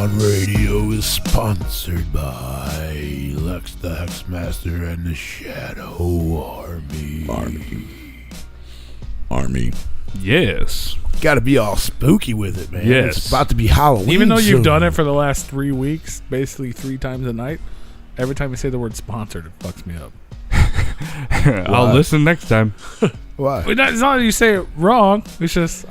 Replicon Radio is sponsored by Lex the Hexmaster and the Shadow Army. Yes. Got to be all spooky with it, man. Yes. It's about to be Halloween. Even though you've soon. done it for the last 3 weeks, basically 3 times a night, every time you say the word sponsored, it fucks me up. I'll listen next time. Why? It's not that you say it wrong. It's just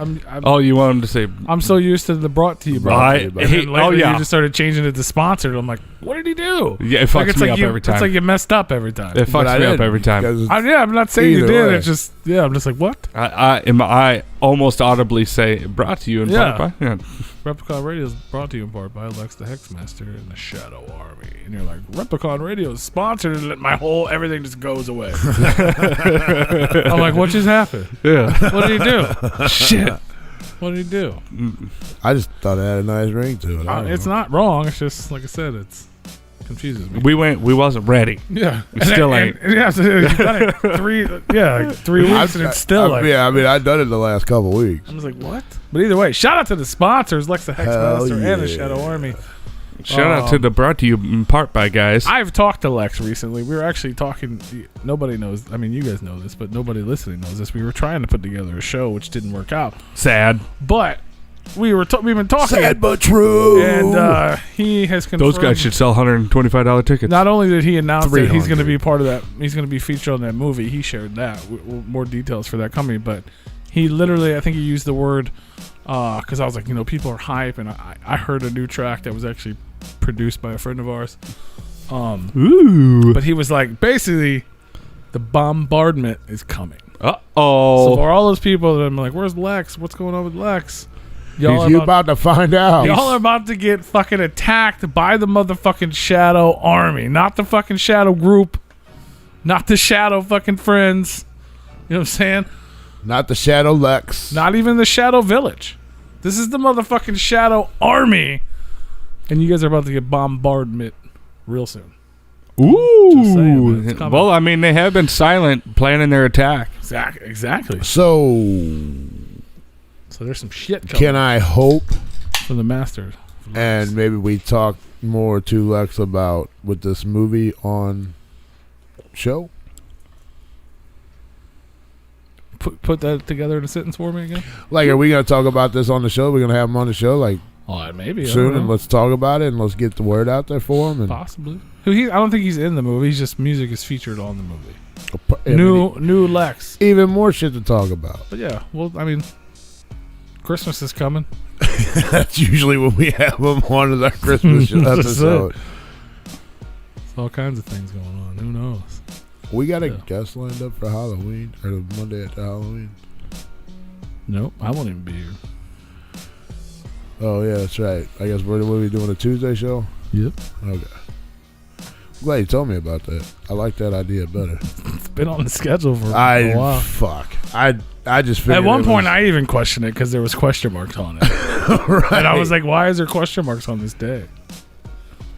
Oh, you want him to say? I'm so used to the brought to you, bro. Right. And then lately you just started changing it to sponsored. I'm like, what did he do? Yeah, it fucks me up every time. It's like you messed up every time. It fucks me up every time. I'm not saying you did. way. It's just, I'm just like, what? I almost audibly say brought to you in part by. Yeah. Replicon Radio is brought to you in part by Lex the Hexmaster and the Shadow Army. And you're like, Replicon Radio is sponsored, and my whole everything just goes away. I'm like, what just happened? Yeah. What did he do? Shit. What did he do? I just thought it had a nice ring to it. It's not wrong. It's just, like I said, it's confuses me. We wasn't ready. Yeah. We still ain't. You've done it 3 weeks, and it's still like. Yeah, I mean, I've done it the last couple weeks. I was like, what? But either way, shout out to the sponsors, Lex the Hexmaster and the Shadow Army. Shout out to the brought to you in part by guys. I've talked to Lex recently. We were actually talking. Nobody knows. I mean, you guys know this, but nobody listening knows this. We were trying to put together a show, which didn't work out. Sad. But we've been talking. Sad but true. And he has confirmed. Those guys should sell $125 tickets. Not only did he announce that he's 300. going to be part of that, he's going to be featured on that movie. He shared that. More details for that coming, but he literally, I think he used the word, because I was like, people are hype, and I heard a new track that was actually produced by a friend of ours. Ooh. But he was like, basically, the bombardment is coming. Uh-oh. So for all those people that I'm like, where's Lex? What's going on with Lex? Y'all about to find out. Y'all are about to get fucking attacked by the motherfucking Shadow Army. Not the fucking Shadow Group. Not the Shadow fucking Friends. You know what I'm saying? Not the Shadow Lex. Not even the Shadow Village. This is the motherfucking Shadow Army. And you guys are about to get bombardment real soon. Ooh. Just saying, man, it's coming. Well, I mean, they have been silent planning their attack. Exactly. So there's some shit coming. can I hope, from the Masters. and maybe we talk more to Lex about with this movie on show? Put that together in a sentence for me again? Like, are we going to talk about this on the show? We're going to have him on the show, like, Maybe. soon, and let's talk about it, and let's get the word out there for him. And Possibly. I don't think he's in the movie. He's just music is featured on the movie. I mean, New Lex. even more shit to talk about. But yeah, well, I mean, Christmas is coming. That's usually when we have him on our Christmas episode. There's all kinds of things going on. Who knows? We got a guest lined up for Halloween, or the Monday after Halloween. Nope, I won't even be here. Oh, yeah, that's right. I guess we'll be doing a Tuesday show? Yep. Okay. Glad you told me about that. I like that idea better. It's been on the schedule for a while. Fuck. I just figured At one point, I even questioned it because there was question marks on it. right. And I was like, why is there question marks on this day?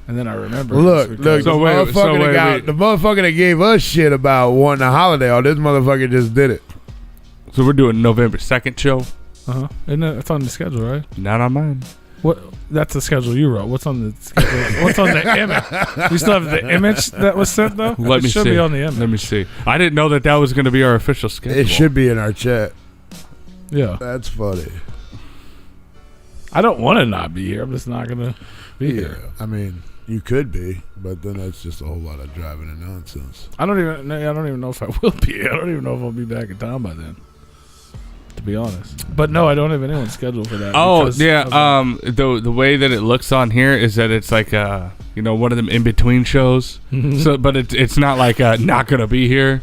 And then I remember. Look, So the wait, motherfucker that gave us shit about wanting a holiday, this motherfucker just did it. So we're doing November 2nd show. Uh-huh. Isn't it? It's on the schedule, right? Not on mine. What? That's the schedule you wrote. What's on the schedule? What's on the image? You still have the image that was sent, though? Let me should see. be on the image. Let me see. I didn't know that was going to be our official schedule. It should be in our chat. Yeah. That's funny. I don't want to not be here. I'm just not going to be here. I mean, you could be, but then that's just a whole lot of driving and nonsense. I don't even know if I will be. I don't even know if I'll be back in town by then, to be honest. But no, I don't have anyone scheduled for that. Oh yeah. The way that it looks on here is that it's like one of them in between shows. So, but it's not like not gonna be here.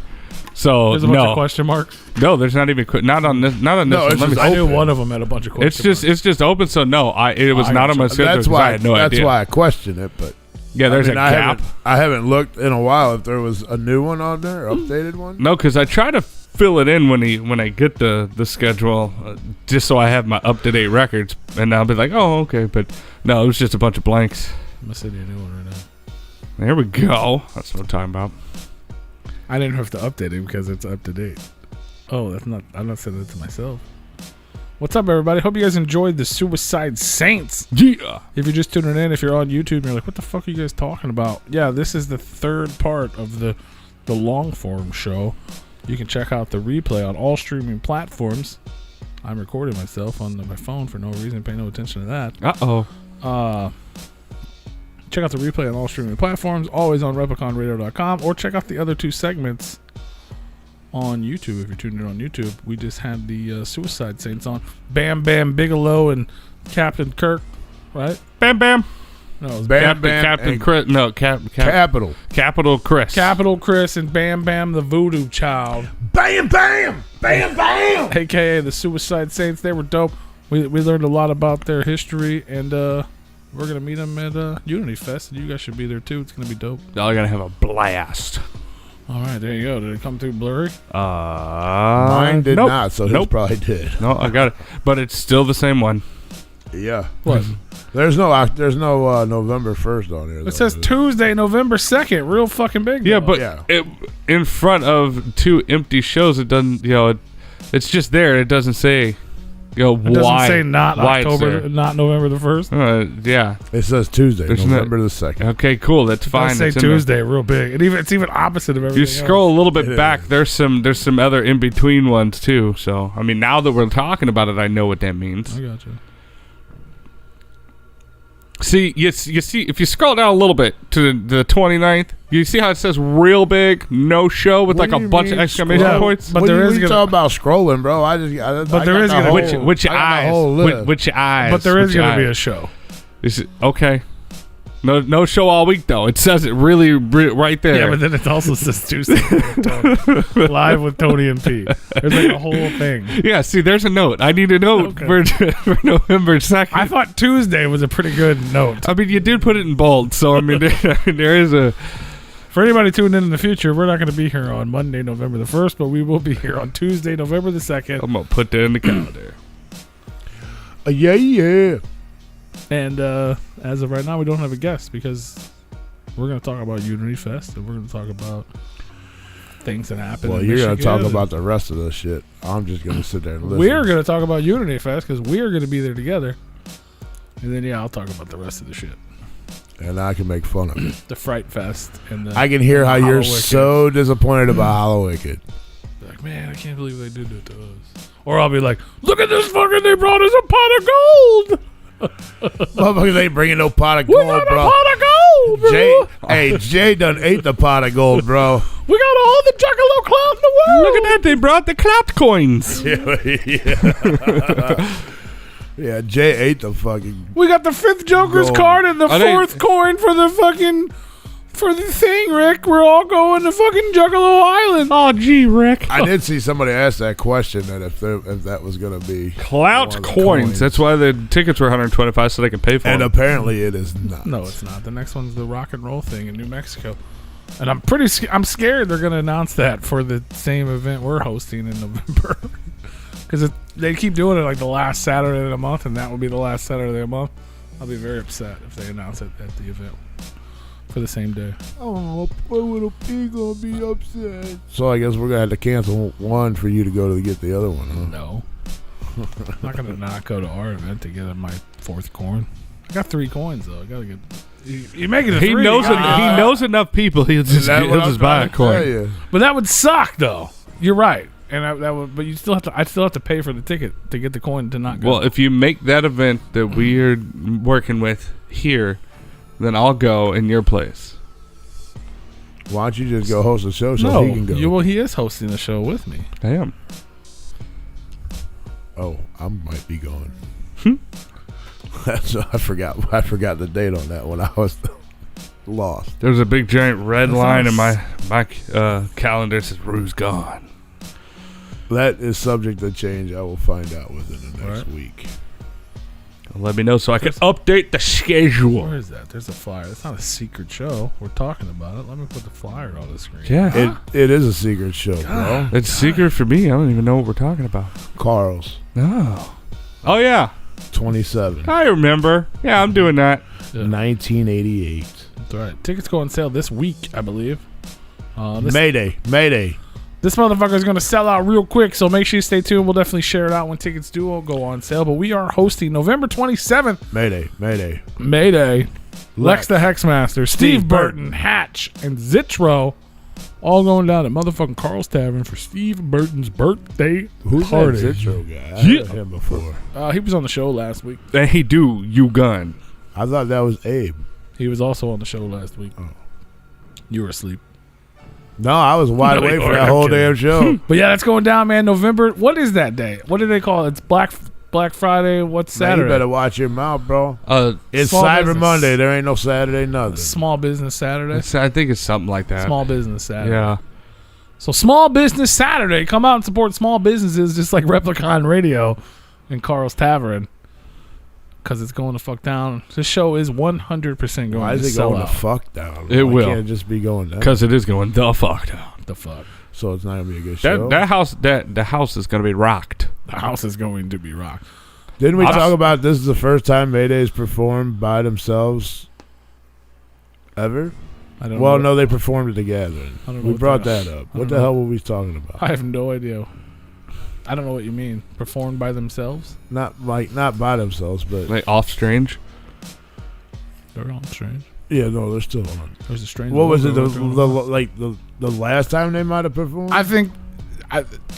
So there's a bunch of question marks. No, there's not even not on this. Not on this. No, one. it's just I knew one of them had a bunch of question marks. It's just open. So no, it was not on my schedule. That's why. I had no that's idea. why I question it. But yeah, there's a gap. I haven't looked in a while if there was a new one on there, updated one. No, because I try to fill it in when I get the schedule, just so I have my up to date records, and I'll be like, oh okay, but no, it was just a bunch of blanks. I'm gonna send you a new one right now. There we go. That's what I'm talking about. I didn't have to update it because it's up to date. Oh, that's not. I'm not sending it to myself. What's up, everybody? Hope you guys enjoyed the Suicide Saints. Yeah. If you're just tuning in, if you're on YouTube and you're like, what the fuck are you guys talking about? Yeah, this is the third part of the long-form show. You can check out the replay on all streaming platforms. I'm recording myself on my phone for no reason. Pay no attention to that. Check out the replay on all streaming platforms. Always on Repliconradio.com. Or check out the other two segments on YouTube. If you're tuning in on YouTube, we just had the Suicide Saints on. Bam Bam Bigelow and Captain Kirk, right? Bam Bam. No, it was Bam Bam Captain and Chris. No, Capital. Capital Chris. Capital Chris and Bam Bam the Voodoo Child, Bam Bam! Bam Bam! a.k.a. the Suicide Saints. They were dope. We learned a lot about their history, and we're going to meet them at Unity Fest, and you guys should be there, too. It's going to be dope. Y'all gonna have a blast. All right, there you go. Did it come through blurry? Mine did nope. not, so his Nope. probably did. No, I got it. But it's still the same one. Yeah. What? There's no November 1st on here. It says Tuesday, November 2nd. Real fucking big. Yeah, though. but Yeah. in front of two empty shows, it doesn't, it's just there. It doesn't say, it doesn't why. say not why it's October, there. not November the 1st. Yeah. It says Tuesday, There's November the 2nd. Okay, cool. That's It fine. does say It's in there. Tuesday, real big. It's even opposite of everything. You scroll a little bit It back. is. There's some other in between ones too. So I mean, now that we're talking about it, I know what that means. I got you. See, you see, if you scroll down a little bit to the 29th, you see how it says real big, no show with What like do a you bunch of mean exclamation scroll? points. But What there are is you gonna- talking about scrolling, bro? But there is gonna- Which eyes? Which eyes? But there is Which going to be a eyes? show. Is it okay? No show all week though. It says it really right there. Yeah, but then it also says Tuesday live with Tony and Pete. There's like a whole thing. Yeah, see, there's a note. I need a note for November 2nd. I thought Tuesday was a pretty good note. I mean, you did put it in bold, so I mean, there is a. For anybody tuned in the future, we're not going to be here on Monday, November the 1st, but we will be here on Tuesday, November the 2nd. I'm gonna put that in the calendar. Yeah. And as of right now, we don't have a guest because we're going to talk about Unity Fest and we're going to talk about things that happen. Well, in you're going to Michigan. talk about the rest of the shit. I'm just going to sit there and listen. We're going to talk about Unity Fest because we're going to be there together. And then, I'll talk about the rest of the shit. And I can make fun of it. The Fright Fest. And the I can hear how you're Hollow Wicked. so disappointed about Hollow Wicked. Be like, man, I can't believe they did that to us. Or I'll be like, look at this fucking, they brought us a pot of gold. Motherfuckers ain't bringing no pot of We gold, got a bro. pot of gold, bro. Jay done ate the pot of gold, bro. We got all the Juggalo clout in the world. Look at that! They brought the clout coins. Yeah, Jay ate the fucking. We got the 5th Joker's Gold. card and the Are they- 4th coin for the fucking for the thing, Rick. We're all going to fucking Juggalo Island. Oh, gee, Rick. I did see somebody ask that question that if that was gonna be Clout one of the coins. That's why the tickets were $125 so they can pay for and them. apparently it is not. No, it's not. The next one's the rock and roll thing in New Mexico. And I'm scared they're going to announce that for the same event we're hosting in November. Because they keep doing it like the last Saturday of the month, and that will be the last Saturday of the month. I'll be very upset if they announce it at the event for the same day. Oh, poor little pig gonna be upset. So I guess we're gonna have to cancel one for you to go to get the other one, huh? No. I'm not going to not go to our event to get my 4th coin. I got 3 coins, though. I got to get... You make it a 3. He knows enough people. He'll just buy a coin. But that would suck, though. You're right. And that would, but you still have to. I still have to pay for the ticket to get the coin to not go. Well, if you make that event that we're working with here, then I'll go in your place. Why don't you just go host a show so he can go? He is hosting the show with me. I am. Oh, I might be going. I forgot the date on that one. I was lost. There's a big giant red That line in sounds- my calendar that says Rue's gone. That is subject to change. I will find out within the next week. Let me know so I can update the schedule. Where is that? There's a flyer. It's not a secret show. We're talking about it. Let me put the flyer on the screen. Yeah. It is a secret show, bro. It's secret for me. I don't even know what we're talking about. Carl's No. Oh, yeah. 27, I remember. Yeah, I'm doing that. 1988. That's right. Tickets go on sale this week, I believe. Mayday. This motherfucker is going to sell out real quick, so make sure you stay tuned. We'll definitely share it out when tickets do go on sale. But we are hosting November 27th. Mayday. Lex the Hexmaster, Steve Burton, Hatch, and Zitro all going down at motherfucking Carl's Tavern for Steve Burton's birthday Who's party. that Zitro guy? I heard him before. He was on the show last week. And he do you gun. I thought that was Abe. He was also on the show last week. Oh. You were asleep. No, I was wide awake for that whole damn show. But yeah, that's going down, man. November. What is that day? What do they call it? It's Black Friday. What's Man, Saturday? you better watch your mouth, bro. It's Small Cyber business. Monday. There ain't no Saturday, nothing. Small Business Saturday. I think it's something like that. Small Business Saturday. Yeah. So Small Business Saturday. Come out and support small businesses just like Replicon Radio and Carl's Tavern. Because it's going to fuck down. This show is 100% going Why to is it sell going out. to fuck down? It will. Can't just be going down. Because it is going the fuck down. The fuck. So it's not gonna be a good show. That house is going to be rocked. The house is going to be rocked. Didn't we talk about this is the first time Mayday's performed by themselves ever? I don't Well, know. no, they performed at the Gathering. I don't know We what brought that- that up. I What don't the know. hell were we talking about? I have no idea. I don't know what you mean. Performed by themselves? Not by themselves, but Like off strange. They're all strange. yeah, no, they're still on. There's a strange. What was it? logo. The last time they might have performed? I think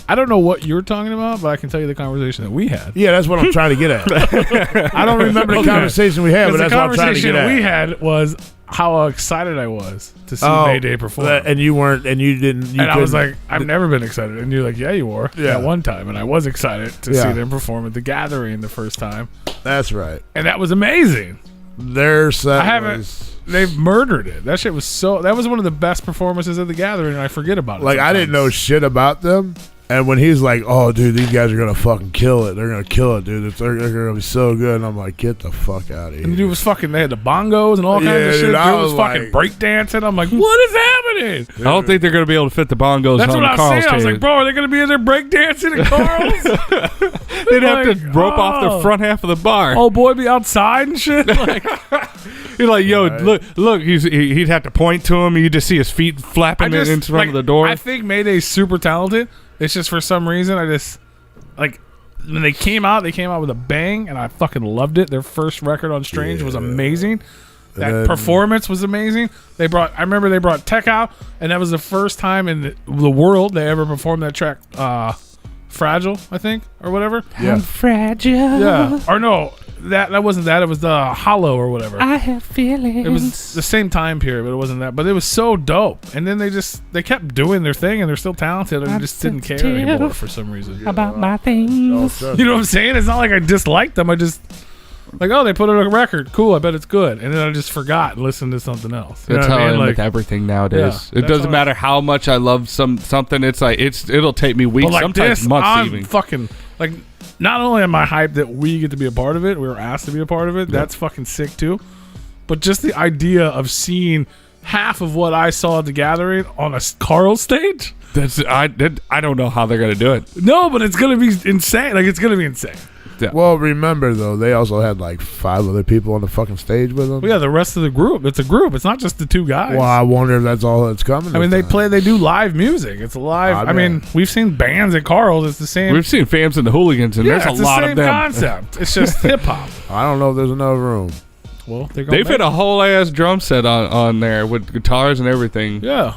I don't know what you're talking about, but I can tell you the conversation that we had. Yeah, that's what I'm trying to get at. I don't remember the conversation we had, but that's what I'm trying to get at. The conversation we had was how excited I was to see Mayday perform. And you weren't, and you didn't. You and I was couldn't- like, I've never been excited. And you're like, yeah, you were. Yeah. At one time. And I was excited to Yeah. see them perform at the Gathering the first time. that's right. And that was amazing. Their set I haven't. was They've murdered it. That shit was so. That was one of the best performances at the Gathering, and I forget about it. like I didn't know sometimes. shit about them. And when he's like, "Oh, dude, these guys are gonna fucking kill it. They're gonna kill it, dude. They're gonna be so good." And I'm like, "Get the fuck out of here!" And the dude was fucking. They had the bongos and all kinds Yeah, of shit. dude, Dude I was was fucking like- breakdancing. I'm like, what is happening? I don't think they're going to be able to fit the bongos That's on what the I was Carl's saying. I was stage. like, bro, are they going to be in there breakdancing at Carl's? They'd have like, to rope off the front half of the bar. Oh boy, be outside and shit. Like, You're like, yo, Right. look. He'd have to point to him, and you just see his feet flapping in front of the door. I think Mayday's super talented. It's just for some reason I just like when they came out with a bang, and I fucking loved it. Their first record on Strange was amazing. That then- performance was amazing. I remember they brought Tech out, and that was the first time in the world they ever performed that track, Fragile, I think, or whatever. Yeah. fragile. Yeah, or no, that wasn't that. It was the Hollow or whatever. I have feelings. It was the same time period, but it wasn't that. But it was so dope. And then they kept doing their thing, and they're still talented, and I'm just didn't care sensitive anymore for some reason. about my things. You know what I'm saying? It's not like I disliked them. I just like, oh, they put out a record. Cool, I bet it's good. And then I just forgot and listened to something else. You That's know what how I I mean? am Like, with everything nowadays. Yeah, It that's doesn't how matter how much I love something. It's like it'll take me weeks, but like sometimes this, months I'm even. fucking like. Not only am I hyped that we get to be a part of it, we were asked to be a part of it. That's fucking sick too. But just the idea of seeing half of what I saw at the Gathering on a Carl stage. I don't know how they're gonna do it. No, but it's gonna be insane. Like it's gonna be insane. Well, remember though, they also had like 5 other people on the fucking stage with them. Well, yeah, the rest of the group. It's a group. It's not just the 2 guys. Well, I wonder if that's all that's coming. I mean, this they time. play. They do live music. It's live. I I mean, we've seen bands at Carl's. It's the same. We've seen Fams and the Hooligans, and yeah, there's it's a lot the same of them. concept. It's just hip hop. I don't know if there's enough room. Well, they're They've had a whole ass drum set on there with guitars and everything. Yeah.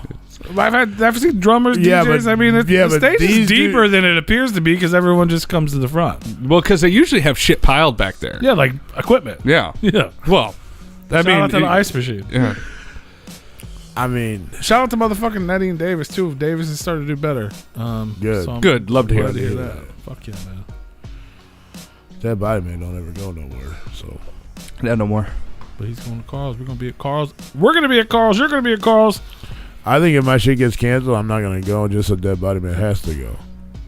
I've seen drummers, Yeah, DJs. but- I mean, yeah, the but stage is these deeper than it appears to be because everyone just comes to the front. Well, because they usually have shit piled back there. Yeah, like equipment. Yeah. Yeah. Well, I Shout mean, out to the ice machine. yeah. I mean, Shout out to motherfucking Nettie and Davis too. Davis has started to do better. Good. So I'm Good. Love to hear glad to it. hear that. Fuck yeah, man. that body man don't ever go nowhere. So Yeah, no more. But he's going to Carl's. We're gonna be at Carl's. We're gonna be at Carl's. You're gonna be at Carl's. I think if my shit gets canceled, I'm not gonna go. Just so Dead Body Man has to go.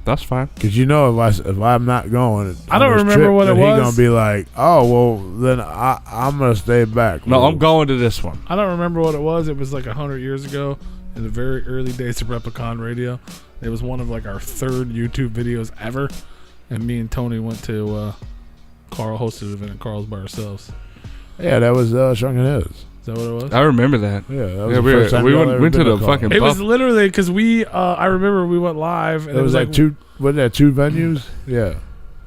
That's fine. Cause you know if I'm not going, I don't on this remember trip, what then it was. He gonna be like, oh well, then I'm gonna stay back. No, Well, I'm going to this one. I don't remember what it was. It was like 100 years ago in the very early days of Replicon Radio. It was one of like our 3rd YouTube videos ever. And me and Tony went to Carl hosted an event at Carl's by ourselves. Yeah, that was Shrunken Heads. Is that what it was? I remember that. Yeah, that was Yeah, the first time we y'all went ever to been the to fucking. Call. It was literally because we. I remember we went live, and It was like two. What that? Two venues? Yeah,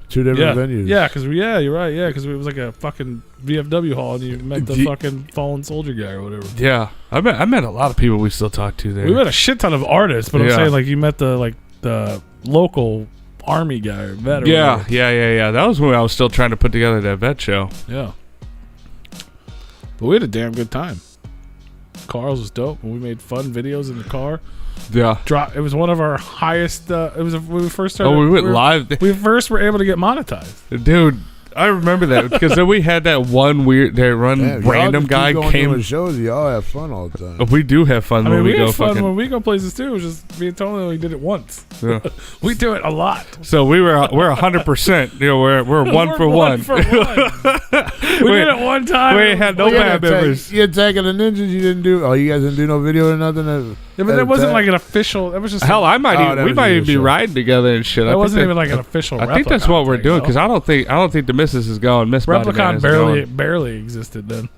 two different venues. Yeah, because you're right. Yeah, because it was like a fucking VFW hall, and you met the fucking fallen soldier guy or whatever. Yeah, I met a lot of people we still talk to there. We met a shit ton of artists, but I'm Yeah. saying like you met the local army guy or vet. Or Yeah, whatever. yeah. That was when I was still trying to put together that vet show. Yeah. But we had a damn good time. Carl's was dope, and we made fun videos in the car. Yeah. It was one of our highest. It was when we first started. Oh, we went live. We first were able to get monetized. Dude, I remember that because then we had that one random guy came. To the shows, y'all have fun all the time. We do have fun I when mean, we we go had fun fucking. when we go places too. It was just me and Tony only did it once. Yeah. We do it a lot. So we're 100%. You know, we're one for one. We did it one time. We ain't had no bad members. You attacking the ninjas. You didn't do. Oh, you guys didn't do no video or nothing. Yeah, but it wasn't like an official. It was just Hell, I might Oh, even, that we was might your even be show. riding together and shit. It wasn't even like an official. I think that's what we're doing because I don't think the missus is going. Miss Body Man Replicon is barely existed then.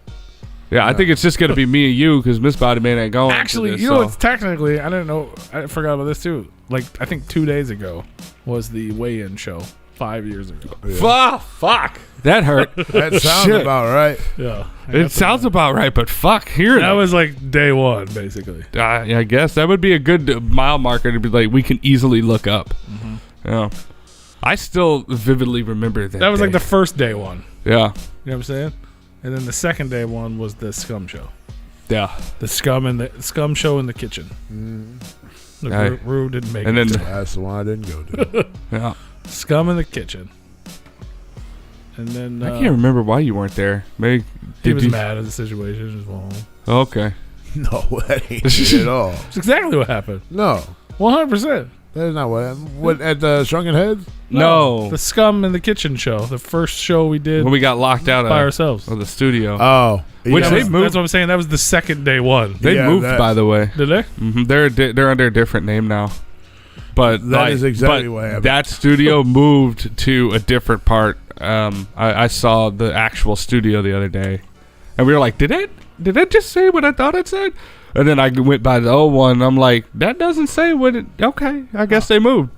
Yeah, I think it's just gonna be me and you because Miss Body Man ain't going. Actually, this, you know, it's technically. I didn't know. I forgot about this too. Like I think 2 days ago was the weigh-in show. 5 years ago. Yeah. Fuck. That hurt. That sounds Shit. about right. Yeah. It sounds about right, but fuck, here That was like day one, basically. I guess that would be a good mile marker to be like we can easily look up. Mm-hmm. Yeah, I still vividly remember that. That was like day. the first day one. Yeah, You know what I'm saying? And then the second day one was the Scum show. yeah. The Scum show in the kitchen. The Aye. Rue didn't make And it. then That's the one I didn't go to. yeah, Scum in the kitchen. And then I can't remember why you weren't there. Maybe he was mad at the situation. Just went home. Okay. No, that ain't it at all. That's exactly what happened. No, 100%. that is not what happened. What at the Shrunken Heads? No, The Scum in the Kitchen show. The first show we did when we got locked out by of ourselves. the studio. Oh, Which yeah. they That's moved. what I'm saying. That was the second day one. They Yeah, moved, that- by the way. Did they? They're under a different name now. But That is exactly but what happened. That studio moved to a different part. I saw the actual studio the other day, and we were like, "Did it just say what I thought it said?" And then I went by the old one. And I'm like, "That doesn't say what it." Okay, I guess they moved.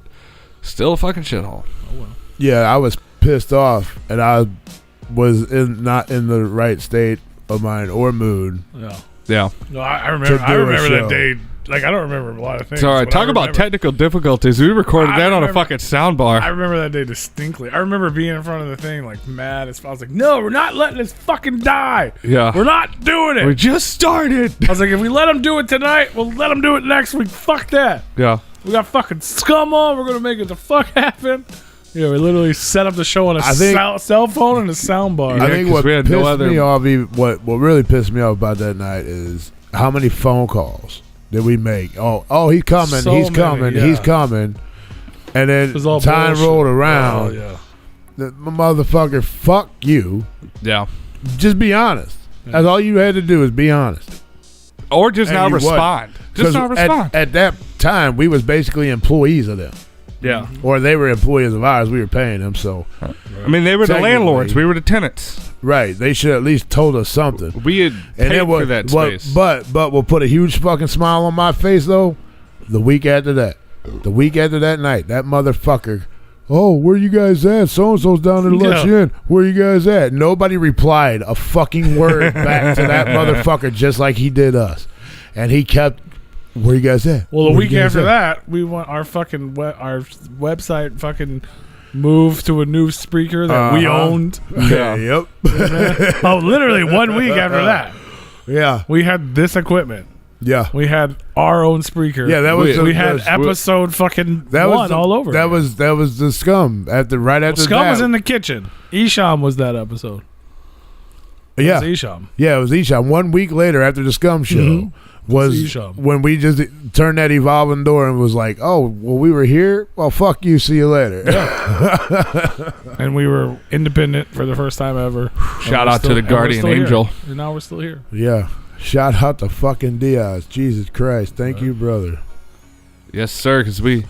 Still a fucking shithole. Yeah, I was pissed off, and I was not in the right state of mind or mood. Yeah. Yeah. No, I remember. To I do a remember that show. day. Like I don't remember a lot of things. Sorry, but talk I about remember- technical difficulties. We recorded I that on a remember- fucking soundbar. I remember that day distinctly. I remember being in front of the thing, like mad as fuck. I was like, "No, we're not letting this fucking die. Yeah. We're not doing it." We just started. I was like, "If we let them do it tonight, we'll let them do it next week. Fuck that. Yeah. We got fucking Scum on. We're gonna make it the fuck happen." Yeah, we literally set up the show on a I think- cell phone and a sound bar. I think 'cause what we had pissed no other- me off, what really pissed me off about that night is how many phone calls did we make? Oh, he's coming, So he's many, coming, yeah. he's coming, and It was all then time bullshit. rolled around. Oh, yeah. The motherfucker, fuck you. Yeah. Just be honest. That's all you had to do is be honest. Or just And not you respond. Just 'Cause not respond. At that time, we was basically employees of them, Yeah. or they were employees of ours. We were paying them, so I mean, they were the Technically. landlords. We were the tenants. right. They should at least told us something. We had And paid it was for that what- space. but will put a huge fucking smile on my face though. The week after that night, that motherfucker. Oh, where you guys at? So and so's down there to let Yeah. you in. Where you guys at? Nobody replied a fucking word back to that motherfucker, just like he did us. And he kept. Where you guys at? Well, the Where week you guys after at? that, we want our fucking our website fucking moved to a new speaker that we Uh-huh. owned. Yeah. Yep. Oh, literally 1 week after that, Yeah. we had this equipment. Yeah. We had our own speaker. Yeah. That was. we the, had the- episode fucking that one was the, all over. That again. was the scum right after Scum that. was in the kitchen. Isham was that episode. Yeah. It was Isham. Yeah, it was Isham. 1 week later, after the Scum show, Mhm. was Isham. when we just turned that evolving door and was like, "Oh, well, we were here. Well, fuck you. See you later." And we were independent for the first time ever. Shout out to the guardian angel. And now we're still here. Yeah. Shout out to fucking Diaz. Jesus Christ. Thank you, brother. Yes, sir. Because we'd have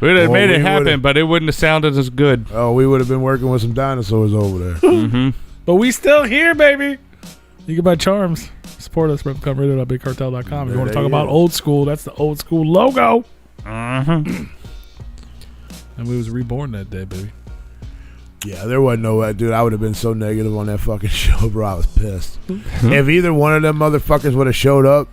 Well, made it we happen, would've- but it wouldn't have sounded as good. Oh, we would have been working with some dinosaurs over there. Mm-hmm. But we still here, baby. You can buy charms. Support us, RepConRadio.BigCartel.com. If you want to There talk you about go. old school, that's the old school logo. Uh-huh. And we was reborn that day, baby. Yeah, there wasn't no way, dude. I would have been so negative on that fucking show, bro. I was pissed. If either one of them motherfuckers would have showed up,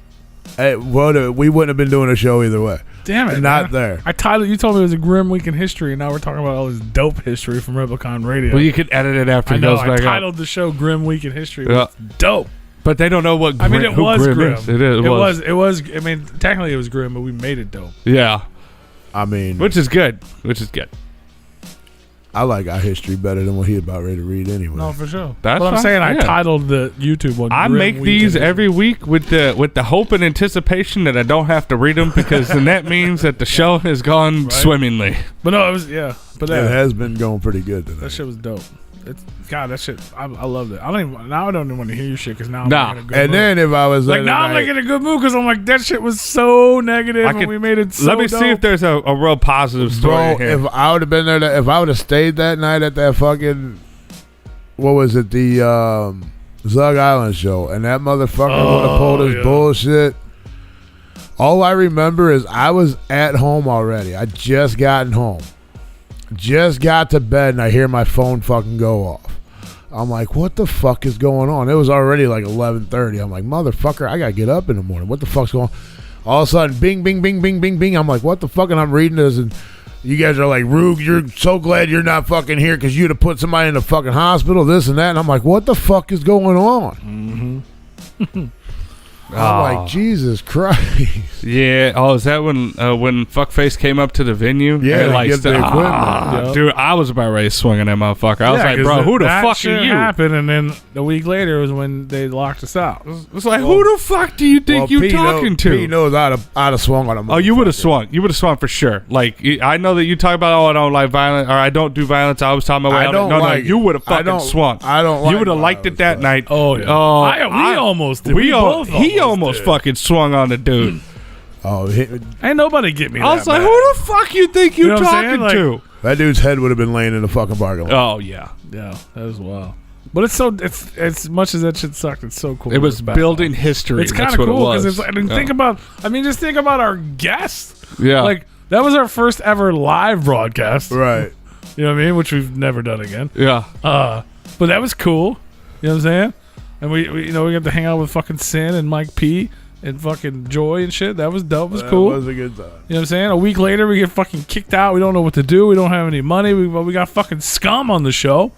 we wouldn't have been doing a show either way. Damn it. Not man. there. I titled. You told me it was a grim week in history, and now we're talking about all this dope history from Replicon Radio. Well, you could edit it after I it know. goes I back up. titled the show "Grim Week in History." It Yeah. was dope. But they don't know what. I mean, it who was grim. is. It is. It was. I mean, technically, it was grim, but we made it dope. Yeah, I mean, which is good. Which is good. I like our history better than what he about ready to read anyway. No, for sure. That's what I'm fine. saying. I Yeah. titled the YouTube one. I Grim make Week these in every week with the hope and anticipation that I don't have to read them, because then that means that the show has gone Right. swimmingly. History. But no, it was But It has been going pretty good today. that shit was dope. God, that shit. I loved it. I don't even want to hear your shit because now I'm Nah. like in a good And mood. then if I was Like now I'm like in a good mood because I'm like that shit was so negative and we made it so Let me dope. see if there's a real positive story bro, here. if I would have been there, if I would have stayed that night at that fucking, what was it, the Zug Island show, and that motherfucker would have pulled his bullshit. All I remember is I was at home already. I just gotten home. Just got to bed and I hear my phone fucking go off. I'm like, what the fuck is going on? It was already like 11:30. I'm like, motherfucker, I gotta get up in the morning. What the fuck's going on? All of a sudden, bing, bing, bing, bing, bing, bing. I'm like, what the fuck? And I'm reading this and you guys are like, Rug, you're so glad you're not fucking here because you'd have put somebody in the fucking hospital, this and that. And I'm like, what the fuck is going on? Mm-hmm. I'm like, Jesus Christ. Yeah. Oh, is that when Fuckface came up to the venue? Yeah, And, to like, get the equipment. Yep. Dude, I was about ready to swing on that motherfucker. I was like, 'cause bro, who the that fuck shit are you? happened, and then a week later was when they locked us out. It's like, who the fuck do you think you're talking to? P knows I'd have swung on him. Oh, you would have swung. You would have swung for sure. Like, I know that you talk about, I don't like violence, or I don't do violence. I was talking my way out. No, you would have fucking swung. I don't like You would have liked it that night. Oh, yeah. We almost did. He both almost did. fucking swung on the dude. Oh, Ain't nobody get me. I was that like, bad. who the fuck you think you're You know what I'm talking saying? to? that dude's head would have been laying in the fucking parking lot. Oh, yeah. Yeah, that was wild. But it's as much as that shit sucked, it's so cool. It was building history. It's kind That's of what cool it was. because think about. I mean, just think about our guests. Yeah. Like that was our first ever live broadcast. Right. You know what I mean? Which we've never done again. Yeah. But that was cool. You know what I'm saying? And we got to hang out with fucking Sin and Mike P and fucking Joy and shit. That was dope. It was cool. That was a good time. You know what I'm saying? A week later, we get fucking kicked out. We don't know what to do. We don't have any money. We got fucking Scum on the show.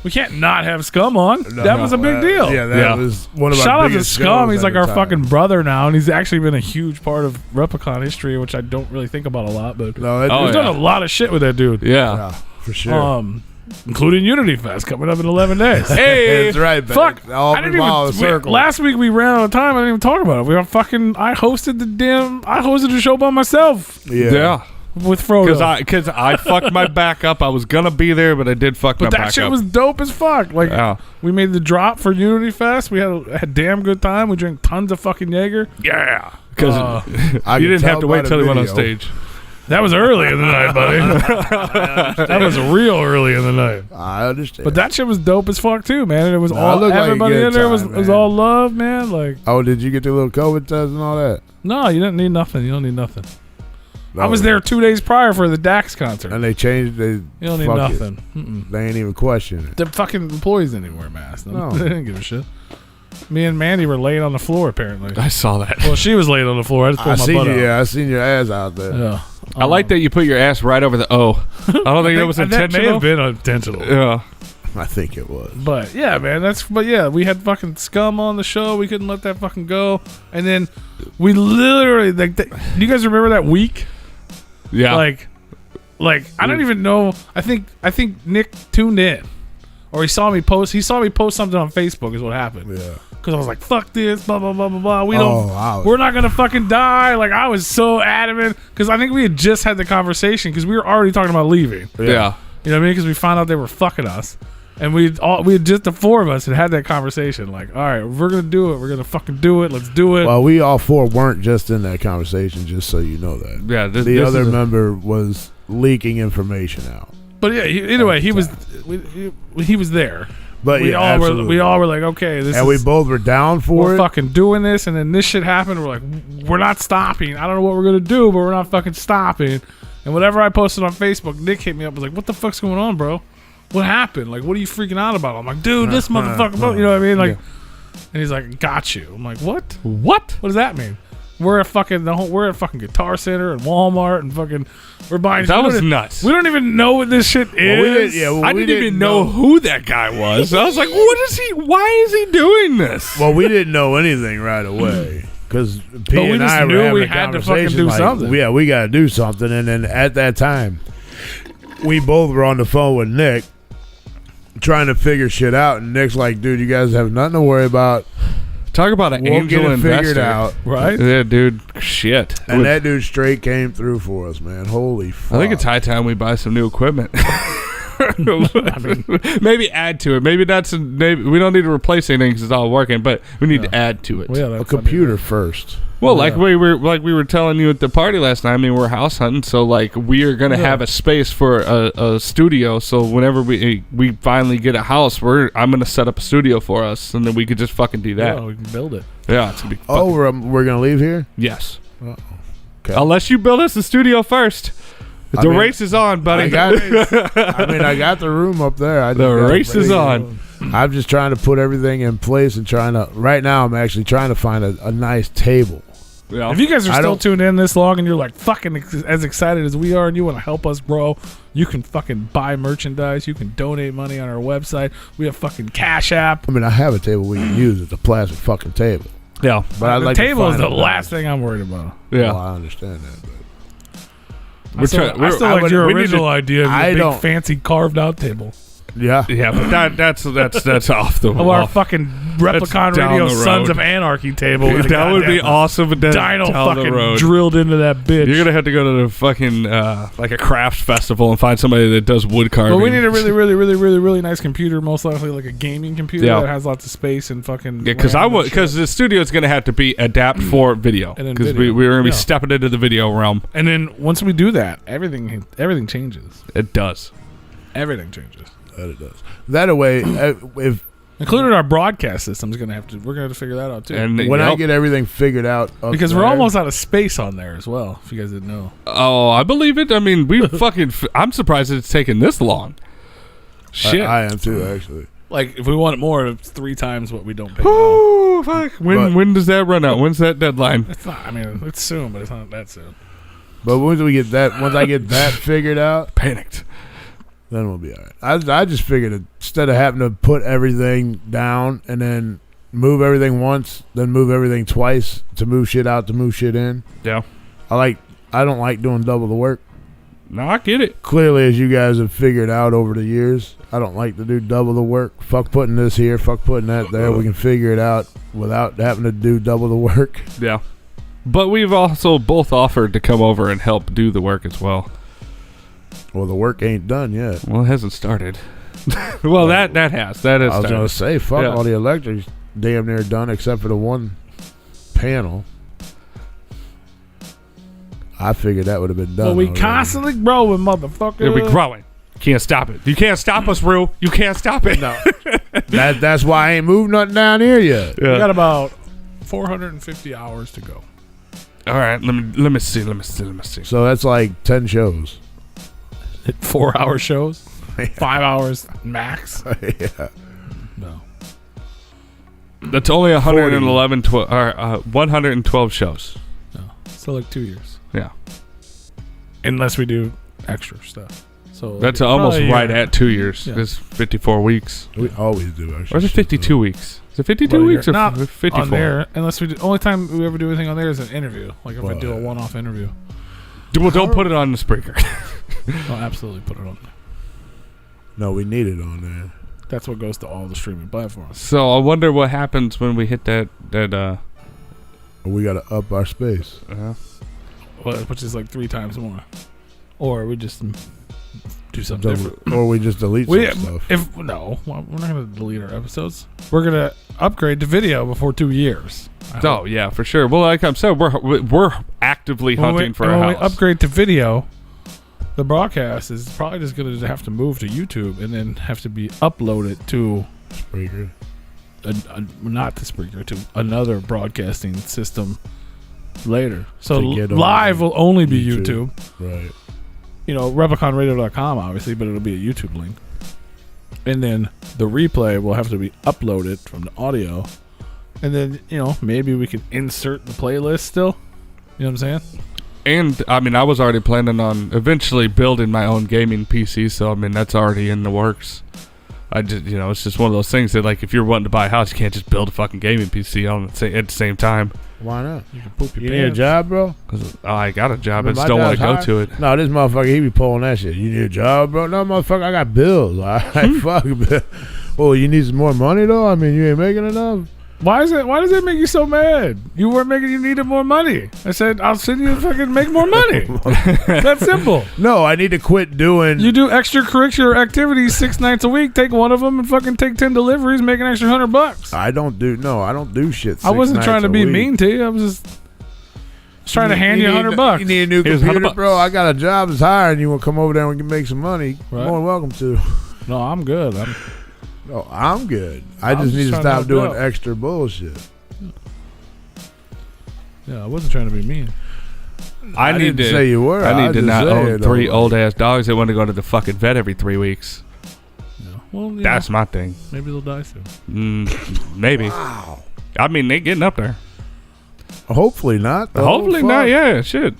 We can't not have Scum on. That was a big deal. Yeah, that was one of our Shout out to biggest Scum. shows He's at like the our time. fucking brother now, and he's actually been a huge part of Replicon history, which I don't really think about a lot. But No, we've done a lot of shit with that dude. Yeah. yeah, for sure. Including Unity Fest coming up in 11 days. Hey. That's right, baby. Fuck! All I didn't revolve even. a circle. Last week we ran out of time. I didn't even talk about it. I hosted the show by myself Yeah. with Frodo. Because I fucked my back up. I was going to be there, but I did fuck my But back that shit up. was dope as fuck. Like Yeah. we made the drop for Unity Fest. We had a damn good time. We drank tons of fucking Jaeger. Yeah. Because I you can didn't have to by wait the till he went on video. stage. That was early in the night, buddy. That was real early in the night. I understand. But that shit was dope as fuck too, man. And it was Nah, it all looked like a everybody good in there was time, was man. all love, man. Like oh, did you get the little COVID test and all that? no, you didn't need nothing. You don't need nothing. No. I was there 2 days prior for the Dax concert. and they changed. They You don't need fuck it. nothing. Mm-mm. They ain't even question it. The fucking employees didn't even wear masks. No. They didn't give a shit. Me and Mandy were laying on the floor apparently. I saw that. Well, she was laying on the floor. I just I pulled my seen butt you. out. Yeah, I seen your ass out there. Yeah. I like that you put your ass right over the O. I don't think that was That may intentional. have been intentional. Yeah. I think it was. But yeah, man, we had fucking Scum on the show. We couldn't let that fucking go. And then we literally do you guys remember that week? Yeah. Like I don't even know. I think Nick tuned in, or he saw me post something on Facebook. Is what happened. Yeah. Because I was like, "Fuck this," blah blah blah blah blah. wow. We're not gonna fucking die. Like I was so adamant because I think we had just had the conversation because we were already talking about leaving. yeah. You know what I mean? Because we found out they were fucking us. And we had just the four of us had that conversation. Like, all right, we're gonna do it. We're gonna fucking do it. Let's do it. Well, we all four weren't just in that conversation. Just so you know that. Yeah. The other member was leaking information out. But yeah, anyway, he was there. But we yeah, all absolutely. were like, okay, this and is, we both were down for we're it. fucking doing this, and then this shit happened. We're like, we're not stopping. I don't know what we're gonna do, but we're not fucking stopping. And whatever I posted on Facebook, Nick hit me up, was like, what the fuck's going on, bro? What happened? Like, what are you freaking out about? I'm like, dude, this motherfucker, bro. You know what I mean? Like, and he's like, got you. I'm like, what? What does that mean? We're at fucking Guitar Center and Walmart and fucking we're buying. That was nuts. We don't even know what this shit is. I didn't even know who that guy was. I was like, why is he doing this? Well, we didn't know anything right away because P and I were having we a had to conversation fucking do like, something. yeah, we got to do something. And then at that time, we both were on the phone with Nick trying to figure shit out. And Nick's like, dude, you guys have nothing to worry about. Talk about an We'll angel get it investor. figured out. Right? Yeah, dude. Shit. And that dude straight came through for us, man. Holy fuck. I think it's high time we buy some new equipment. Maybe add to it. Maybe we don't need to replace anything because it's all working, but we need to add to it. Well, yeah, a computer first. Well, like we were telling you at the party last night. I mean, we're house hunting, so like we are gonna have a space for a studio. So whenever we finally get a house, I'm gonna set up a studio for us, and then we could just fucking do that. Yeah, we can build it. Yeah, it's gonna be. Oh, we're gonna leave here. Yes. Okay. Unless you build us a studio first. The race is on, buddy. I got the room up there. The race is on. I'm just trying to put everything in place and right now I'm actually trying to find a nice table. Yeah. If you guys are still tuned in this long and you're like fucking as excited as we are and you want to help us grow, you can fucking buy merchandise. You can donate money on our website. We have fucking Cash App. I mean, I have a table we can use. It's a plastic fucking table. Yeah. But I'd the like table to is find the last thing I'm worried about. Yeah. Well, I understand that. But I still like your original idea of I a don't- big fancy carved out table. yeah. Yeah, but that's off the Of wall. our fucking Replicon down Radio the Sons road. of Anarchy table. with a That would be goddamn awesome. But Dino down the fucking road. drilled into that bitch. You're gonna have to go to the fucking like a crafts festival and find somebody that does wood carving. Well, we need a really, really, really, really, really nice computer. Most likely, like a gaming computer that has lots of space and fucking. Yeah, because the studio is gonna have to be adapt for video And then because video. we're gonna be Yeah. stepping into the video realm. And then once we do that, everything changes. It does. Everything changes, That it does. That way, if including our broadcast system. We're gonna have to figure that out too. And when I get everything figured out, up because we're there, almost out of space on there as well. If you guys didn't know. oh, I believe it. I mean, we fucking. I'm surprised it's taken this long. Shit. I am too, actually. Like, if we want it more, it's 3 times what we don't pay. now. Oh fuck! But- When does that run out? When's that deadline? It's not. I mean, it's soon, but it's not that soon. But once I get that figured out, Panicked. then we'll be all right. I just figured instead of having to put everything down and then move everything once, then move everything twice to move shit out, to move shit in. Yeah. I don't like doing double the work. No, I get it. Clearly, as you guys have figured out over the years, I don't like to do double the work. Fuck putting this here, fuck putting that there. We can figure it out without having to do double the work. Yeah. But we've also both offered to come over and help do the work as well. Well, the work ain't done yet. Well, it hasn't started. Well, that has. That has I was started. going to say, fuck, Yeah. all the electrics damn near done except for the one panel. I figured that would have been done. But we already. constantly growing, motherfucker. It'll be growing. Can't stop it. You can't stop us, Rue. You can't stop it. No. That's why I ain't moved nothing down here yet. We got about 450 hours to go. All right. Let me see. So that's like 10 shows. 4-hour shows, 5 hours max. Yeah. No, That's only 112 shows. no. So like 2 years, Yeah. unless we do extra stuff. So That's probably almost a year. right at 2 years. Yeah. It's 54 weeks. We always do, actually. Or is it 52 weeks? Is it 52 Well, weeks or not 54? on there, unless we do. Only time we ever do anything on there is an interview. Like if I do a Well, one-off interview, Well, don't put it on the Spreaker. I'll absolutely put it on there. No, we need it on there. That's what goes to all the streaming platforms. So I wonder what happens when we hit that We got to up our space. Which is like 3 times more, or we just do something different. Or we just delete some stuff. We're not gonna delete our episodes. We're gonna upgrade to video before 2 years. Oh yeah, for sure. Well, like I said, we're actively hunting for a when house. we upgrade to video, the broadcast is probably just gonna have to move to YouTube and then have to be uploaded to Spreaker. Not to Spreaker, to another broadcasting system later. So To get live on will only be YouTube. Right. You know, RepliconRadio.com, obviously, but it'll be a YouTube link. And then the replay will have to be uploaded from the audio. And then, you know, maybe we can insert the playlist still. You know what I'm saying? And, I mean, I was already planning on eventually building my own gaming PC, so, I mean, that's already in the works. I just, you know, it's just one of those things that, like, if you're wanting to buy a house, you can't just build a fucking gaming PC on at the same time. Why not? You can poop your You need a pants. job, bro? Cause I got a job and My still want to job's go hard. to it. No, this motherfucker, he be pulling that shit. You need a job, bro? No, motherfucker, I got bills. All right, fuck. Oh, you need some more money, though? I mean, you ain't making enough? Why does it make you so mad? You needed more money. I said, I'll send you to fucking make more money. That's simple. No, I need to quit doing... You do extracurricular activities 6 nights a week, take one of them and fucking take 10 deliveries, make an extra $100. I don't do shit. I wasn't 6 trying to nights be a week. mean to you. I was just trying to hand you $100. You need a new Here's computer, $100. bro? I got a job that's hiring. You want to come over there and we can make some money? Right. More than welcome to. No, I'm good. No, I'm good. I I'm just just need to trying to stop help doing out. extra bullshit. I wasn't trying to be mean. I need didn't to say you were. I need to just not say own it, 3 though. old ass dogs that want to go to the fucking vet every 3 weeks. No. Well, you That's know, my thing. maybe they'll die soon. Maybe. Wow. I mean, they getting up there. Hopefully not. though. Hopefully Fuck. not. Yeah, shit.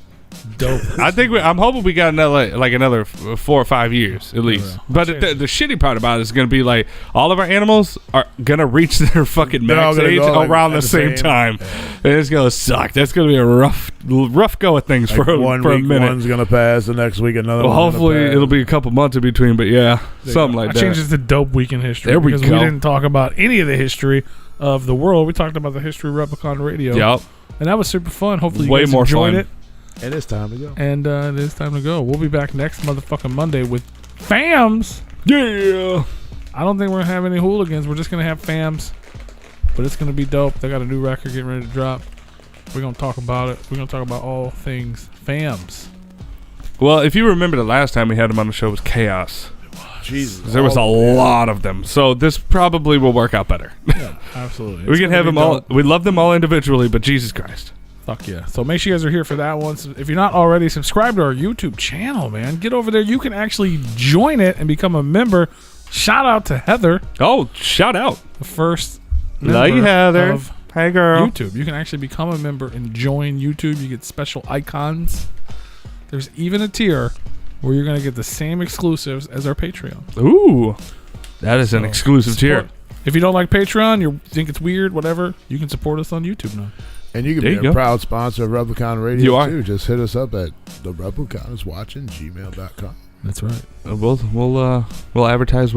Dope. I think I'm hoping we got another 4 or 5 years at least. Yeah. But the shitty part about it is going to be like all of our animals are going to reach their fucking They're all max gonna age go, like, around at the the same same- time. And it's going to suck. That's going to be a rough go of things Like for one a week, minute. one's gonna pass. The next week, another. Well, one's hopefully gonna pass. it'll be a couple months in between. But yeah, something like I that. changed it to Dope Week in History There we because go. we didn't talk about any of the history of the world. We talked about the history of Replicon Radio. Yep. And that was super fun. Hopefully you Way guys more enjoyed fun. it. And it's time to go. And it is time to go. We'll be back next motherfucking Monday with fams. Yeah. I don't think we're going to have any hooligans. We're just going to have fams. But it's going to be dope. They got a new record getting ready to drop. We're going to talk about it. We're going to talk about all things fams. Well, if you remember the last time we had them on the show was Chaos. Jesus, There was a oh, man. lot of them. So this probably will work out better. Yeah, absolutely. We It's can gonna have be them all. dope. We love them all individually, but Jesus Christ. Fuck yeah. So make sure you guys are here for that one. So if you're not already, subscribe to our YouTube channel, man. Get over there. You can actually join it and become a member. Shout out to Heather, Oh, shout out. the first Love you, member Heather. of Hey, girl. YouTube. You can actually become a member and join YouTube. You get special icons. There's even a tier where you're going to get the same exclusives as our Patreon. Ooh. That is an So, exclusive tier. support. If you don't like Patreon, you think it's weird, whatever, you can support us on YouTube now. And you can There be you a go. proud sponsor of Replicon Radio You are. too. Just hit us up at the Replicon is watching gmail.com. That's right. We'll advertise